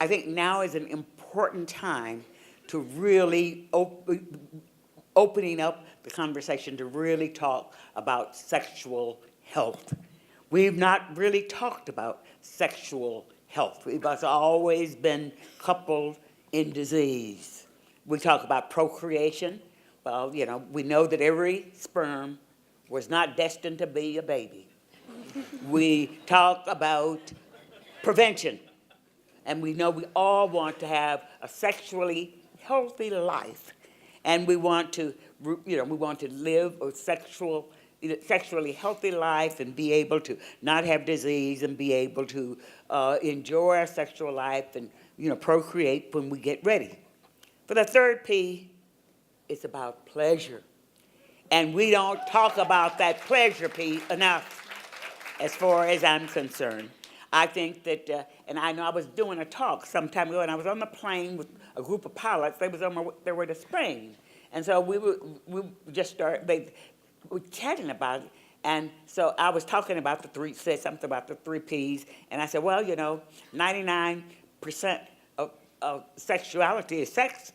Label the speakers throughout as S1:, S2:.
S1: I think now is an important time to really opening up the conversation to really talk about sexual health. We've not really talked about sexual health. It's always been coupled in disease. We talk about procreation. Well, we know that every sperm was not destined to be a baby. We talk about prevention. And we know we all want to have a sexually healthy life. And we want to, live a sexually healthy life and be able to not have disease and be able to enjoy our sexual life and, procreate when we get ready. For the third P, it's about pleasure. And we don't talk about that pleasure P enough as far as I'm concerned. I think that, and I know I was doing a talk some time ago, and I was on the plane with a group of pilots. They was on their way to Spain, and so we were chatting about it, and so I was talking about said something about the three Ps, and I said, well, 99% of sexuality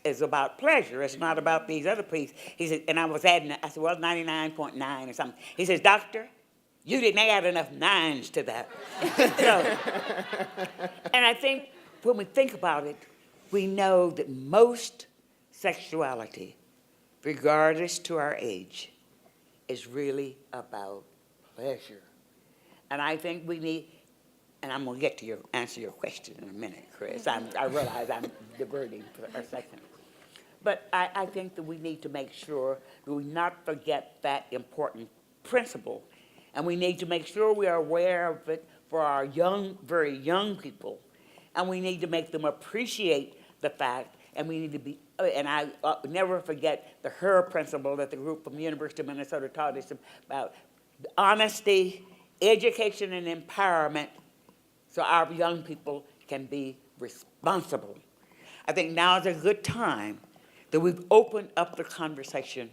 S1: is about pleasure. It's not about these other Ps. He said, and I was adding, I said, well, 99.9 or something. He says, Doctor, you didn't add enough nines to that. And I think when we think about it, we know that most sexuality, regardless to our age, is really about pleasure. And I think we need, and I'm going to get to answer your question in a minute, Chris. I realize I'm diverting for a second. But I think that we need to make sure that we not forget that important principle. And we need to make sure we are aware of it for our very young people. And we need to make them appreciate the fact, and we need to be, and I never forget the HER principle that the group from the University of Minnesota taught us about honesty, education, and empowerment so our young people can be responsible. I think now is a good time that we've opened up the conversation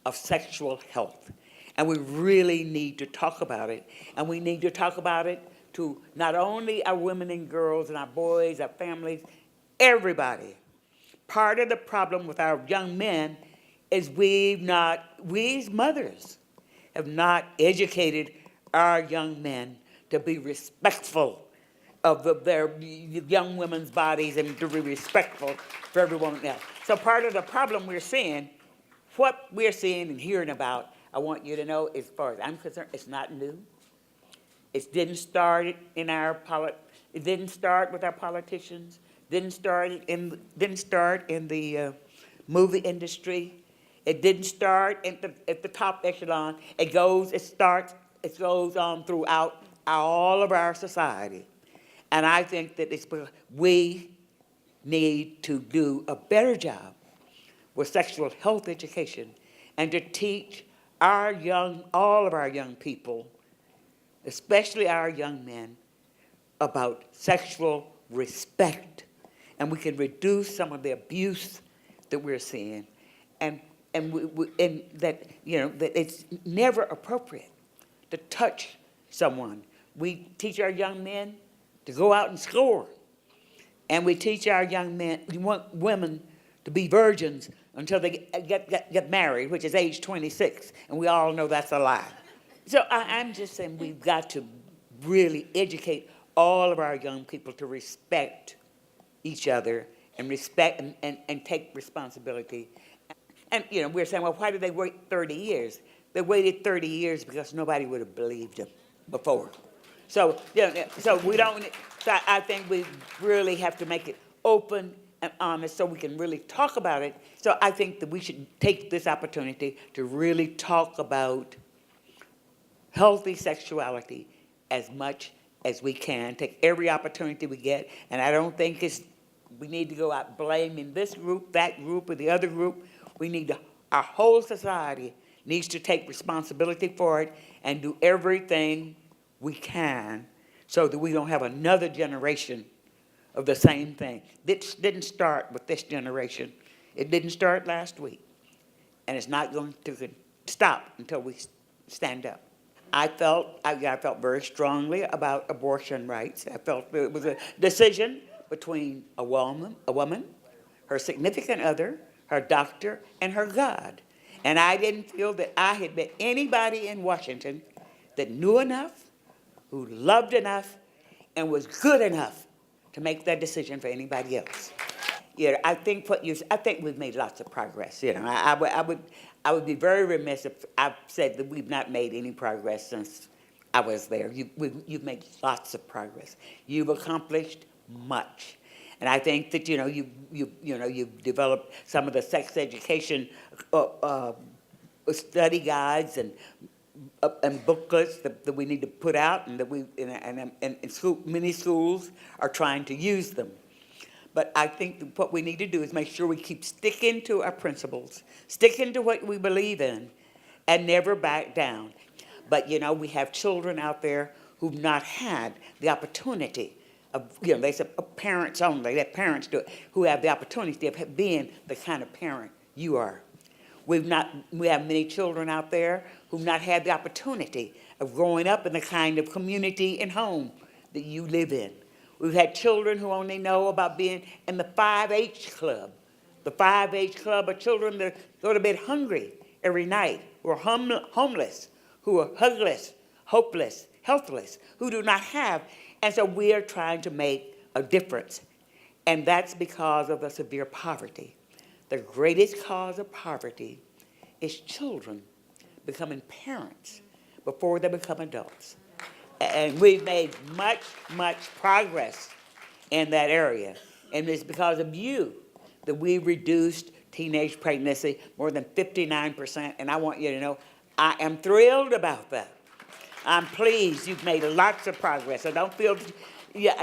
S1: of sexual health. And we really need to talk about it. And we need to talk about it to not only our women and girls and our boys, our families, everybody. Part of the problem with our young men is we as mothers have not educated our young men to be respectful of their young women's bodies and to be respectful for everyone else. So part of the problem what we're seeing and hearing about, I want you to know, as far as I'm concerned, it's not new. It didn't start with our politicians. Didn't start in the movie industry. It didn't start at the top echelon. It goes on throughout all of our society. And I think that we need to do a better job with sexual health education and to teach all of our young people, especially our young men, about sexual respect. And we can reduce some of the abuse that we're seeing. And that it's never appropriate to touch someone. We teach our young men to go out and score. And we teach our young men, we want women to be virgins until they get married, which is age 26, and we all know that's a lie. So I'm just saying we've got to really educate all of our young people to respect each other and respect and take responsibility. And we're saying, well, why did they wait 30 years? They waited 30 years because nobody would have believed them before. So I think we really have to make it open and honest so we can really talk about it. So I think that we should take this opportunity to really talk about healthy sexuality as much as we can. Take every opportunity we get. And I don't think we need to go out blaming this group, that group, or the other group. Our whole society needs to take responsibility for it and do everything we can so that we don't have another generation of the same thing. This didn't start with this generation. It didn't start last week. And it's not going to stop until we stand up. I felt very strongly about abortion rights. I felt it was a decision between a woman, her significant other, her doctor, and her God. And I didn't feel that I had met anybody in Washington that knew enough, who loved enough, and was good enough to make that decision for anybody else. I think I think we've made lots of progress. I would be very remiss if I said that we've not made any progress since I was there. You've made lots of progress. You've accomplished much. And I think that you've developed some of the sex education study guides and booklets that we need to put out, and that many schools are trying to use them. But I think that what we need to do is make sure we keep sticking to our principles, sticking to what we believe in, and never back down. But we have children out there who've not had the opportunity of, they say parents only, let parents do it, who have the opportunity of being the kind of parent you are. We have many children out there who've not had the opportunity of growing up in the kind of community and home that you live in. We've had children who only know about being in the 5-H club. The 5-H club are children that go to bed hungry every night, who are homeless, who are hugless, hopeless, helpless, who do not have. And so we are trying to make a difference. And that's because of the severe poverty. The greatest cause of poverty is children becoming parents before they become adults. And we've made much, much progress in that area. And it's because of you that we reduced teenage pregnancy more than 59%. And I want you to know, I am thrilled about that. I'm pleased you've made lots of progress. I don't feel,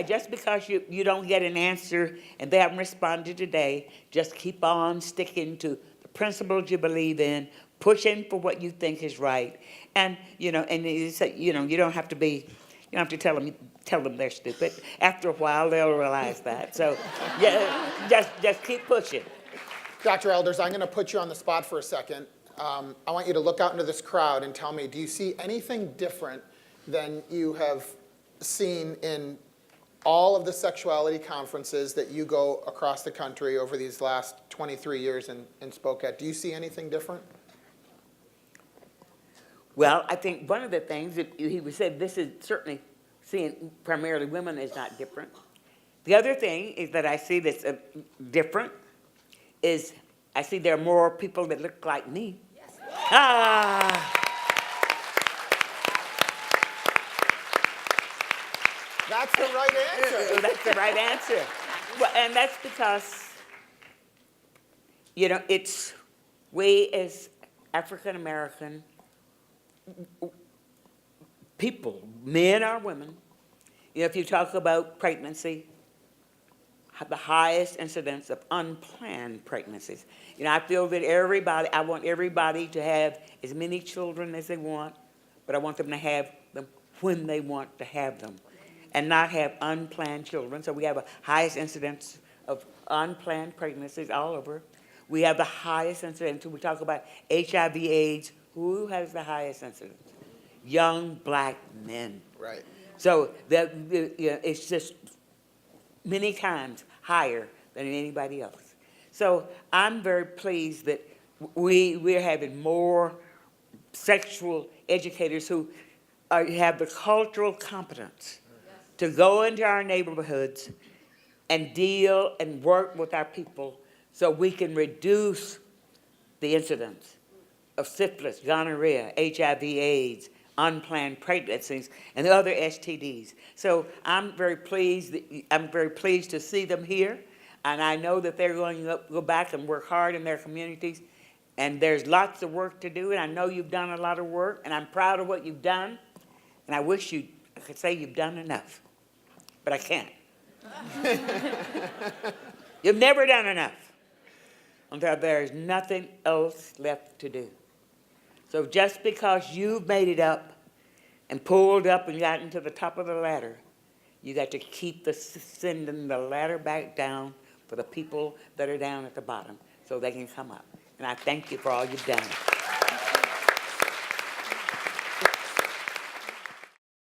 S1: just because you don't get an answer and they haven't responded today, just keep on sticking to the principles you believe in, pushing for what you think is right. And, and you say, you don't have to tell them they're stupid. After a while, they'll realize that. So, just keep pushing.
S2: Dr. Elders, I'm going to put you on the spot for a second. I want you to look out into this crowd and tell me, do you see anything different than you have seen in all of the sexuality conferences that you go across the country over these last 23 years and spoke at? Do you see anything different?
S1: Well, I think one of the things that he said, this is certainly seeing primarily women is not different. The other thing is that I see that's different is I see there are more people that look like me. Yes.
S2: That's the right answer.
S1: That's the right answer. Well, and that's because, it's we as African American people, men or women, if you talk about pregnancy, have the highest incidence of unplanned pregnancies. I feel that I want everybody to have as many children as they want, but I want them to have them when they want to have them and not have unplanned children. So we have a highest incidence of unplanned pregnancies all over. We have the highest incidence. We talk about HIV/AIDS. Who has the highest incidence? Young black men.
S2: Right.
S1: So it's just many times higher than anybody else. So I'm very pleased that we're having more sexual educators who have the cultural competence to go into our neighborhoods and deal and work with our people so we can reduce the incidence of syphilis, gonorrhea, HIV/AIDS, unplanned pregnancies, and other STDs. So I'm very pleased to see them here, and I know that they're going to go back and work hard in their communities, and there's lots of work to do, and I know you've done a lot of work, and I'm proud of what you've done, and I wish I could say you've done enough, but I can't. You've never done enough until there's nothing else left to do. So just because you've made it up and pulled up and gotten to the top of the ladder, you got to keep sending the ladder back down for the people that are down at the bottom so they can come up. And I thank you for all you've done.